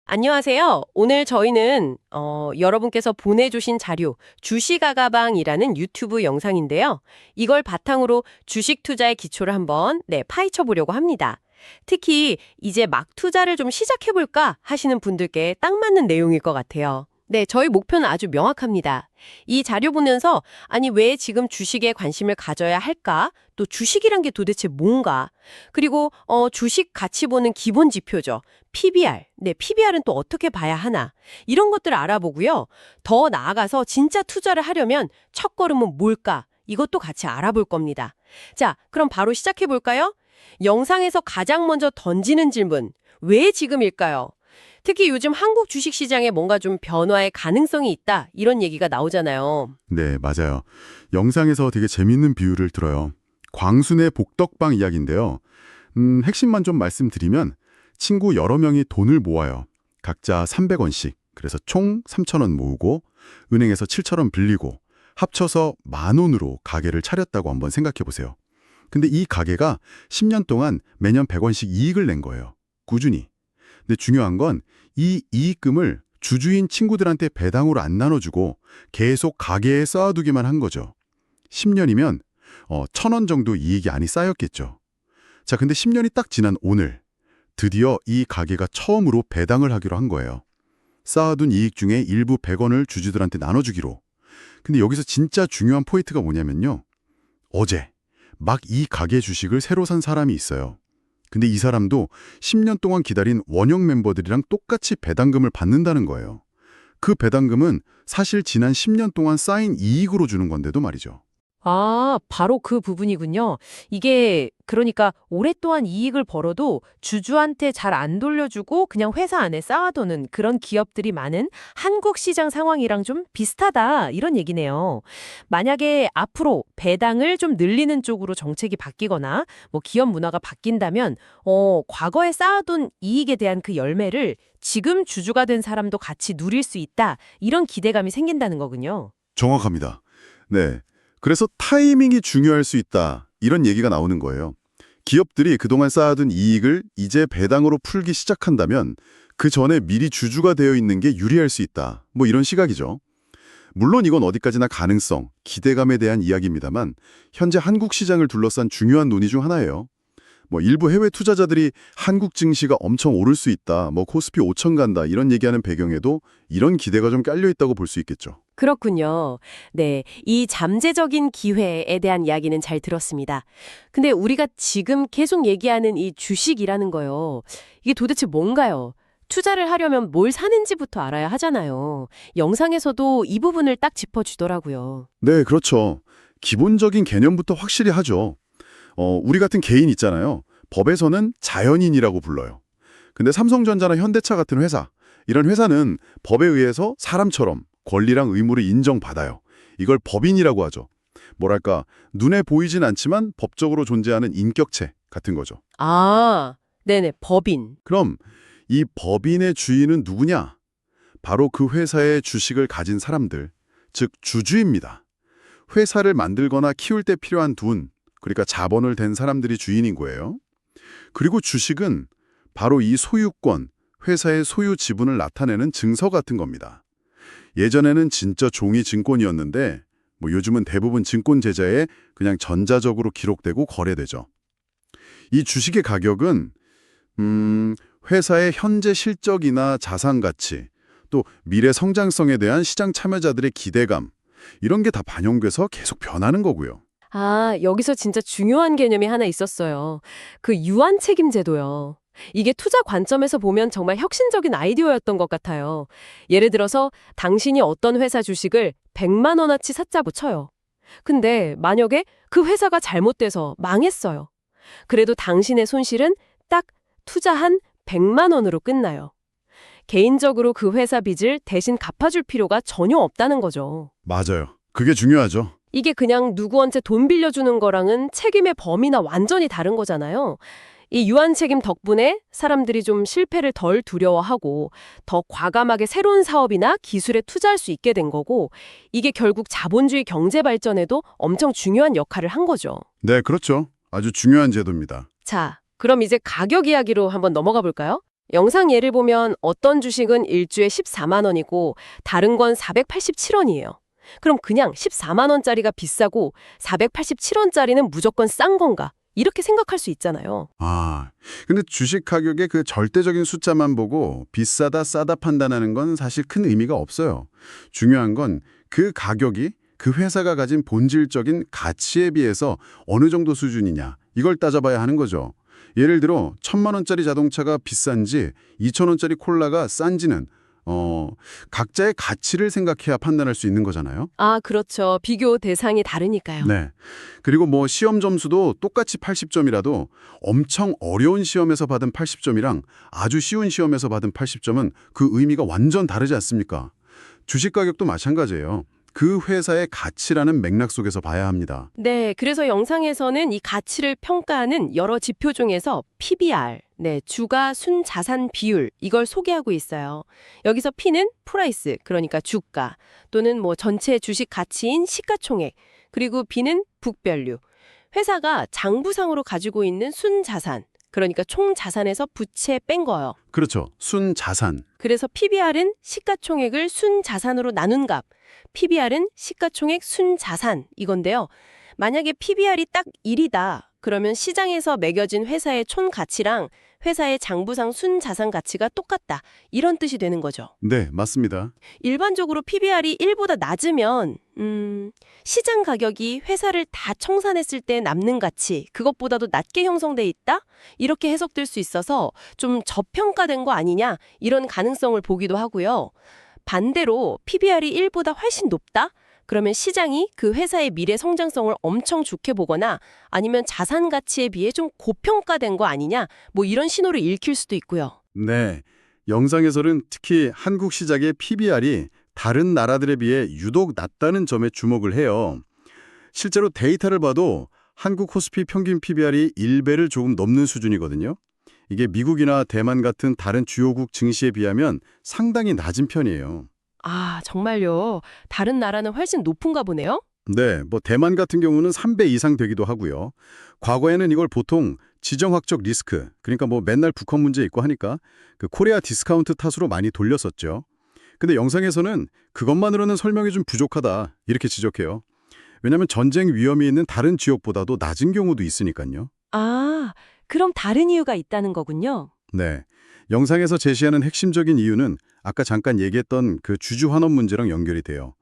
안녕하세요. 오늘 저희는 여러분께서 보내주신 자료 주식아가방이라는 유튜브 영상인데요. 이걸 바탕으로 주식 투자의 기초를 한번 파헤쳐 보려고 합니다. 특히 이제 막 투자를 좀 시작해볼까 하시는 분들께 딱 맞는 내용일 것 같아요. 네, 저희 목표는 아주 명확합니다. 이 자료 보면서 아니 왜 지금 주식에 관심을 가져야 할까? 또 주식이란 게 도대체 뭔가? 그리고 주식 가치 보는 기본 지표죠. PBR. 네, PBR은 또 어떻게 봐야 하나? 이런 것들을 알아보고요. 더 나아가서 진짜 투자를 하려면 첫걸음은 뭘까? 이것도 같이 알아볼 겁니다. 자, 그럼 바로 시작해 볼까요? 영상에서 가장 먼저 던지는 질문. 왜 지금일까요? 특히 요즘 한국 주식시장에 뭔가 좀 변화의 가능성이 있다, 이런 얘기가 나오잖아요. 네, 맞아요. 영상에서 되게 재밌는 비유를 들어요. 광순의 복덕방 이야기인데요. 핵심만 좀 말씀드리면 친구 여러 명이 돈을 모아요. 각자 300원씩. 그래서 총 3,000원 모으고 은행에서 7,000원 빌리고 합쳐서 10,000원으로 가게를 차렸다고 한번 생각해 보세요. 근데 이 가게가 10년 동안 매년 100원씩 이익을 낸 거예요. 꾸준히. 근데 중요한 건 이 이익금을 주주인 친구들한테 배당으로 안 나눠주고 계속 가게에 쌓아두기만 한 거죠. 10년이면 1,000원 정도 이익이 안이 쌓였겠죠. 자, 근데 10년이 딱 지난 오늘 드디어 이 가게가 처음으로 배당을 하기로 한 거예요. 쌓아둔 이익 중에 일부 100원을 주주들한테 나눠주기로. 근데 여기서 진짜 중요한 포인트가 뭐냐면요. 어제 막 이 가게 주식을 새로 산 사람이 있어요. 근데 이 사람도 10년 동안 기다린 원형 멤버들이랑 똑같이 배당금을 받는다는 거예요. 그 배당금은 사실 지난 10년 동안 쌓인 이익으로 주는 건데도 말이죠. 아, 바로 그 부분이군요. 이게 그러니까 오랫동안 이익을 벌어도 주주한테 잘 안 돌려주고 그냥 회사 안에 쌓아두는 그런 기업들이 많은 한국 시장 상황이랑 좀 비슷하다, 이런 얘기네요. 만약에 앞으로 배당을 좀 늘리는 쪽으로 정책이 바뀌거나 뭐 기업 문화가 바뀐다면 과거에 쌓아둔 이익에 대한 그 열매를 지금 주주가 된 사람도 같이 누릴 수 있다, 이런 기대감이 생긴다는 거군요. 정확합니다. 네. 그래서 타이밍이 중요할 수 있다. 이런 얘기가 나오는 거예요. 기업들이 그동안 쌓아둔 이익을 이제 배당으로 풀기 시작한다면 그 전에 미리 주주가 되어 있는 게 유리할 수 있다. 뭐 이런 시각이죠. 물론 이건 어디까지나 가능성, 기대감에 대한 이야기입니다만 현재 한국 시장을 둘러싼 중요한 논의 중 하나예요. 뭐 일부 해외 투자자들이 한국 증시가 엄청 오를 수 있다, 뭐 코스피 5천 간다 이런 얘기하는 배경에도 이런 기대가 좀 깔려 있다고 볼 수 있겠죠. 그렇군요. 네, 이 잠재적인 기회에 대한 이야기는 잘 들었습니다. 근데 우리가 지금 계속 얘기하는 이 주식이라는 거요. 이게 도대체 뭔가요? 투자를 하려면 뭘 사는지부터 알아야 하잖아요. 영상에서도 이 부분을 딱 짚어주더라고요. 네, 그렇죠. 기본적인 개념부터 확실히 하죠. 우리 같은 개인 있잖아요. 법에서는 자연인이라고 불러요. 근데 삼성전자나 현대차 같은 회사, 이런 회사는 법에 의해서 사람처럼 권리랑 의무를 인정받아요. 이걸 법인이라고 하죠. 뭐랄까, 눈에 보이진 않지만 법적으로 존재하는 인격체 같은 거죠. 아, 네네, 법인. 그럼 이 법인의 주인은 누구냐? 바로 그 회사의 주식을 가진 사람들, 즉 주주입니다. 회사를 만들거나 키울 때 필요한 돈, 그러니까 자본을 댄 사람들이 주인인 거예요. 그리고 주식은 바로 이 소유권, 회사의 소유 지분을 나타내는 증서 같은 겁니다. 예전에는 진짜 종이 증권이었는데 뭐 요즘은 대부분 증권 제자에 그냥 전자적으로 기록되고 거래되죠. 이 주식의 가격은 회사의 현재 실적이나 자산 가치, 또 미래 성장성에 대한 시장 참여자들의 기대감, 이런 게 다 반영돼서 계속 변하는 거고요. 아, 여기서 진짜 중요한 개념이 하나 있었어요. 그 유한 책임 제도요. 이게 투자 관점에서 보면 정말 혁신적인 아이디어였던 것 같아요. 예를 들어서 당신이 어떤 회사 주식을 100만 원어치 샀자고 쳐요. 근데 만약에 그 회사가 잘못돼서 망했어요. 그래도 당신의 손실은 딱 투자한 100만 원으로 끝나요. 개인적으로 그 회사 빚을 대신 갚아줄 필요가 전혀 없다는 거죠. 맞아요. 그게 중요하죠. 이게 그냥 누구한테 돈 빌려주는 거랑은 책임의 범위나 완전히 다른 거잖아요. 이 유한 책임 덕분에 사람들이 좀 실패를 덜 두려워하고 더 과감하게 새로운 사업이나 기술에 투자할 수 있게 된 거고, 이게 결국 자본주의 경제 발전에도 엄청 중요한 역할을 한 거죠. 네, 그렇죠. 아주 중요한 제도입니다. 자, 그럼 이제 가격 이야기로 한번 넘어가 볼까요? 영상 예를 보면 어떤 주식은 일주에 14만 원이고 다른 건 487원이에요. 그럼 그냥 14만 원짜리가 비싸고 487원짜리는 무조건 싼 건가? 이렇게 생각할 수 있잖아요. 아, 근데 주식 가격의 그 절대적인 숫자만 보고 비싸다 싸다 판단하는 건 사실 큰 의미가 없어요. 중요한 건 그 가격이 그 회사가 가진 본질적인 가치에 비해서 어느 정도 수준이냐 이걸 따져봐야 하는 거죠. 예를 들어 1,000만 원짜리 자동차가 비싼지 2,000원짜리 콜라가 싼지는 각자의 가치를 생각해야 판단할 수 있는 거잖아요. 아, 그렇죠. 비교 대상이 다르니까요. 네. 그리고 뭐 시험 점수도 똑같이 80점이라도 엄청 어려운 시험에서 받은 80점이랑 아주 쉬운 시험에서 받은 80점은 그 의미가 완전 다르지 않습니까? 주식 가격도 마찬가지예요. 그 회사의 가치라는 맥락 속에서 봐야 합니다. 네, 그래서 영상에서는 이 가치를 평가하는 여러 지표 중에서 PBR, 주가 순자산 비율, 이걸 소개하고 있어요. 여기서 P는 프라이스, 그러니까 주가, 또는 뭐 전체 주식 가치인 시가총액, 그리고 B는 북밸류, 회사가 장부상으로 가지고 있는 순자산, 그러니까 총자산에서 부채 뺀 거예요. 그렇죠. 순자산. 그래서 PBR은 시가총액을 순자산으로 나눈 값, PBR은 시가총액 순자산 이건데요. 만약에 PBR이 딱 1이다. 그러면 시장에서 매겨진 회사의 촌가치랑 회사의 장부상 순자산 가치가 똑같다. 이런 뜻이 되는 거죠. 네, 맞습니다. 일반적으로 PBR이 1보다 낮으면 시장 가격이 회사를 다 청산했을 때 남는 가치, 그것보다도 낮게 형성돼 있다? 이렇게 해석될 수 있어서 좀 저평가된 거 아니냐? 이런 가능성을 보기도 하고요. 반대로 PBR이 1보다 훨씬 높다? 그러면 시장이 그 회사의 미래 성장성을 엄청 좋게 보거나 아니면 자산 가치에 비해 좀 고평가된 거 아니냐? 뭐 이런 신호를 읽힐 수도 있고요. 네. 영상에서는 특히 한국 시장의 PBR이 다른 나라들에 비해 유독 낮다는 점에 주목을 해요. 실제로 데이터를 봐도 한국 코스피 평균 PBR이 1배를 조금 넘는 수준이거든요. 이게 미국이나 대만 같은 다른 주요국 증시에 비하면 상당히 낮은 편이에요. 아, 정말요? 다른 나라는 훨씬 높은가 보네요? 네, 뭐 대만 같은 경우는 3배 이상 되기도 하고요. 과거에는 이걸 보통 지정학적 리스크, 그러니까 뭐 맨날 북한 문제 있고 하니까 그 코리아 디스카운트 탓으로 많이 돌렸었죠. 근데 영상에서는 그것만으로는 설명이 좀 부족하다 이렇게 지적해요. 왜냐하면 전쟁 위험이 있는 다른 지역보다도 낮은 경우도 있으니까요. 아, 그럼 다른 이유가 있다는 거군요. 네, 영상에서 제시하는 핵심적인 이유는 아까 잠깐 얘기했던 그 주주 환원 문제랑 연결이 돼요.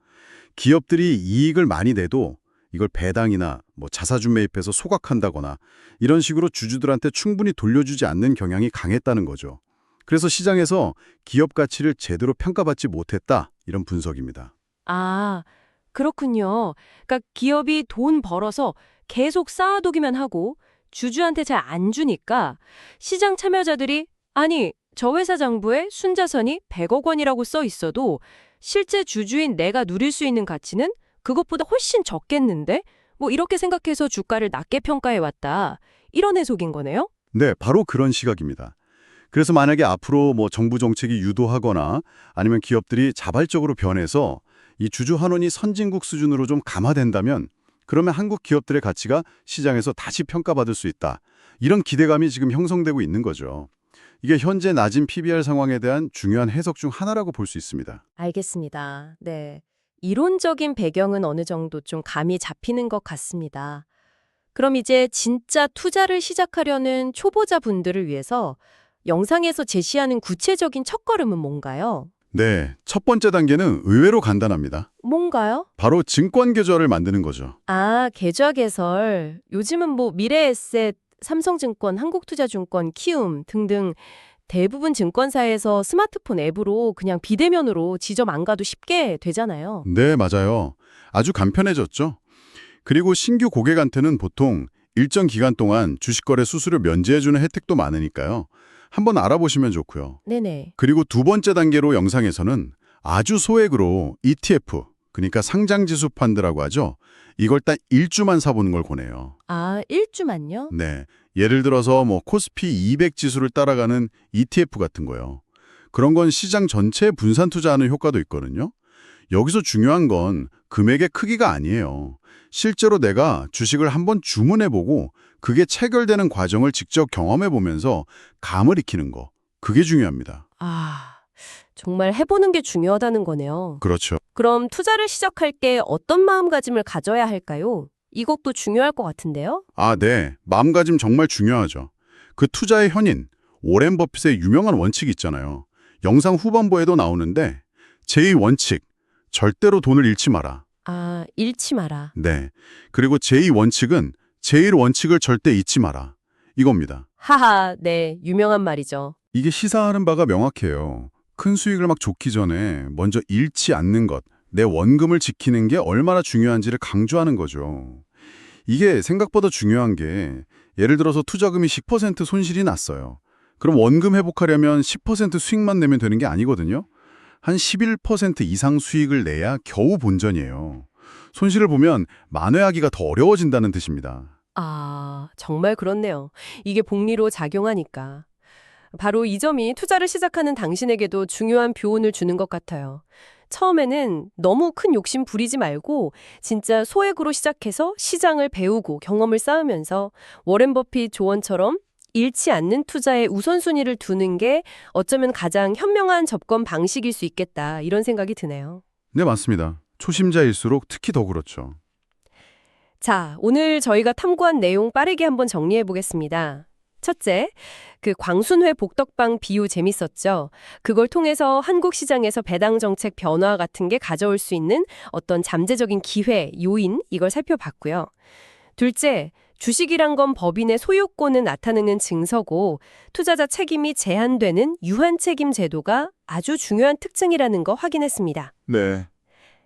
기업들이 이익을 많이 내도 이걸 배당이나 뭐 자사주 매입해서 소각한다거나 이런 식으로 주주들한테 충분히 돌려주지 않는 경향이 강했다는 거죠. 그래서 시장에서 기업 가치를 제대로 평가받지 못했다 이런 분석입니다. 아, 그렇군요. 그러니까 기업이 돈 벌어서 계속 쌓아두기만 하고 주주한테 잘 안 주니까 시장 참여자들이 아니, 저 회사 장부에 순자산이 100억 원이라고 써 있어도 실제 주주인 내가 누릴 수 있는 가치는 그것보다 훨씬 적겠는데? 뭐 이렇게 생각해서 주가를 낮게 평가해 왔다. 이런 해석인 거네요? 네, 바로 그런 시각입니다. 그래서 만약에 앞으로 뭐 정부 정책이 유도하거나 아니면 기업들이 자발적으로 변해서 이 주주 환원이 선진국 수준으로 좀 감화된다면 그러면 한국 기업들의 가치가 시장에서 다시 평가받을 수 있다. 이런 기대감이 지금 형성되고 있는 거죠. 이게 현재 낮은 PBR 상황에 대한 중요한 해석 중 하나라고 볼 수 있습니다. 알겠습니다. 네. 이론적인 배경은 어느 정도 좀 감이 잡히는 것 같습니다. 그럼 이제 진짜 투자를 시작하려는 초보자분들을 위해서 영상에서 제시하는 구체적인 첫걸음은 뭔가요? 네, 첫 번째 단계는 의외로 간단합니다. 뭔가요? 바로 증권 계좌를 만드는 거죠. 아, 계좌 개설. 요즘은 뭐 미래에셋, 삼성증권, 한국투자증권, 키움 등등 대부분 증권사에서 스마트폰 앱으로 그냥 비대면으로 지점 안 가도 쉽게 되잖아요. 네, 맞아요. 아주 간편해졌죠. 그리고 신규 고객한테는 보통 일정 기간 동안 주식거래 수수료 면제해주는 혜택도 많으니까요. 한번 알아보시면 좋고요. 네네. 그리고 두 번째 단계로 영상에서는 아주 소액으로 ETF, 그러니까 상장지수 펀드라고 하죠. 이걸 딱 1주만 사보는 걸 권해요. 아, 1주만요? 네, 예를 들어서 뭐 코스피 200 지수를 따라가는 ETF 같은 거요. 그런 건 시장 전체에 분산 투자하는 효과도 있거든요. 여기서 중요한 건 금액의 크기가 아니에요. 실제로 내가 주식을 한번 주문해보고 그게 체결되는 과정을 직접 경험해보면서 감을 익히는 거. 그게 중요합니다. 아, 정말 해보는 게 중요하다는 거네요. 그렇죠. 그럼 투자를 시작할 때 어떤 마음가짐을 가져야 할까요? 이것도 중요할 것 같은데요? 아, 네. 마음가짐 정말 중요하죠. 그 투자의 현인, 오렌 버핏의 유명한 원칙이 있잖아요. 영상 후반부에도 나오는데 제2원칙, 절대로 돈을 잃지 마라. 아, 잃지 마라. 네. 그리고 제2원칙은 제1원칙을 절대 잊지 마라. 이겁니다. 하하, 네, 유명한 말이죠. 이게 시사하는 바가 명확해요. 큰 수익을 막 줬기 전에 먼저 잃지 않는 것, 내 원금을 지키는 게 얼마나 중요한지를 강조하는 거죠. 이게 생각보다 중요한 게 예를 들어서 투자금이 10% 손실이 났어요. 그럼 원금 회복하려면 10% 수익만 내면 되는 게 아니거든요. 한 11% 이상 수익을 내야 겨우 본전이에요. 손실을 보면 만회하기가 더 어려워진다는 뜻입니다. 아, 정말 그렇네요. 이게 복리로 작용하니까. 바로 이 점이 투자를 시작하는 당신에게도 중요한 교훈을 주는 것 같아요. 처음에는 너무 큰 욕심 부리지 말고 진짜 소액으로 시작해서 시장을 배우고 경험을 쌓으면서 워렌 버핏 조언처럼 잃지 않는 투자에 우선순위를 두는 게 어쩌면 가장 현명한 접근 방식일 수 있겠다 이런 생각이 드네요. 네, 맞습니다. 초심자일수록 특히 더 그렇죠. 자, 오늘 저희가 탐구한 내용 빠르게 한번 정리해 보겠습니다. 첫째, 그 광순회 복덕방 비유 재밌었죠? 그걸 통해서 한국 시장에서 배당 정책 변화 같은 게 가져올 수 있는 어떤 잠재적인 기회, 요인, 이걸 살펴봤고요. 둘째, 주식이란 건 법인의 소유권을 나타내는 증서고 투자자 책임이 제한되는 유한 책임 제도가 아주 중요한 특징이라는 거 확인했습니다. 네.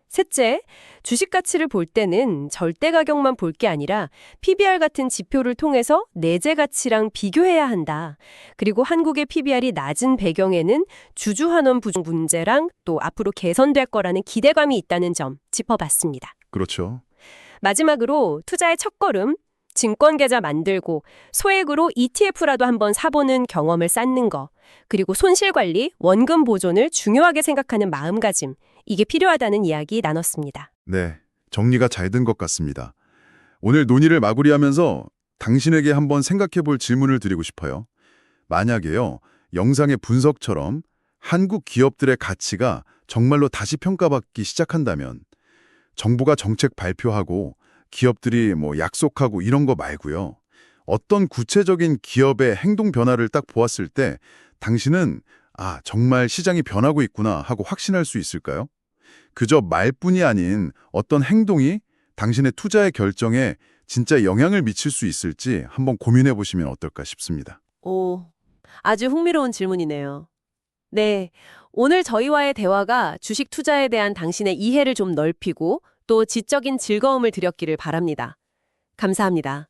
셋째, 주식 가치를 볼 때는 절대 가격만 볼 게 아니라 PBR 같은 지표를 통해서 내재 가치랑 비교해야 한다. 그리고 한국의 PBR이 낮은 배경에는 주주 환원 부족 문제랑 또 앞으로 개선될 거라는 기대감이 있다는 점 짚어봤습니다. 그렇죠. 마지막으로 투자의 첫걸음, 증권 계좌 만들고 소액으로 ETF라도 한번 사보는 경험을 쌓는 거, 그리고 손실 관리, 원금 보존을 중요하게 생각하는 마음가짐, 이게 필요하다는 이야기 나눴습니다. 네, 정리가 잘 된 것 같습니다. 오늘 논의를 마무리하면서 당신에게 한번 생각해 볼 질문을 드리고 싶어요. 만약에요, 영상의 분석처럼 한국 기업들의 가치가 정말로 다시 평가받기 시작한다면 정부가 정책 발표하고 기업들이 약속하고 이런 거 말고요. 어떤 구체적인 기업의 행동 변화를 딱 보았을 때 당신은 정말 시장이 변하고 있구나 하고 확신할 수 있을까요? 그저 말뿐이 아닌 어떤 행동이 당신의 투자의 결정에 진짜 영향을 미칠 수 있을지 한번 고민해 보시면 어떨까 싶습니다. 오, 아주 흥미로운 질문이네요. 네, 오늘 저희와의 대화가 주식 투자에 대한 당신의 이해를 좀 넓히고 또 지적인 즐거움을 드렸기를 바랍니다. 감사합니다.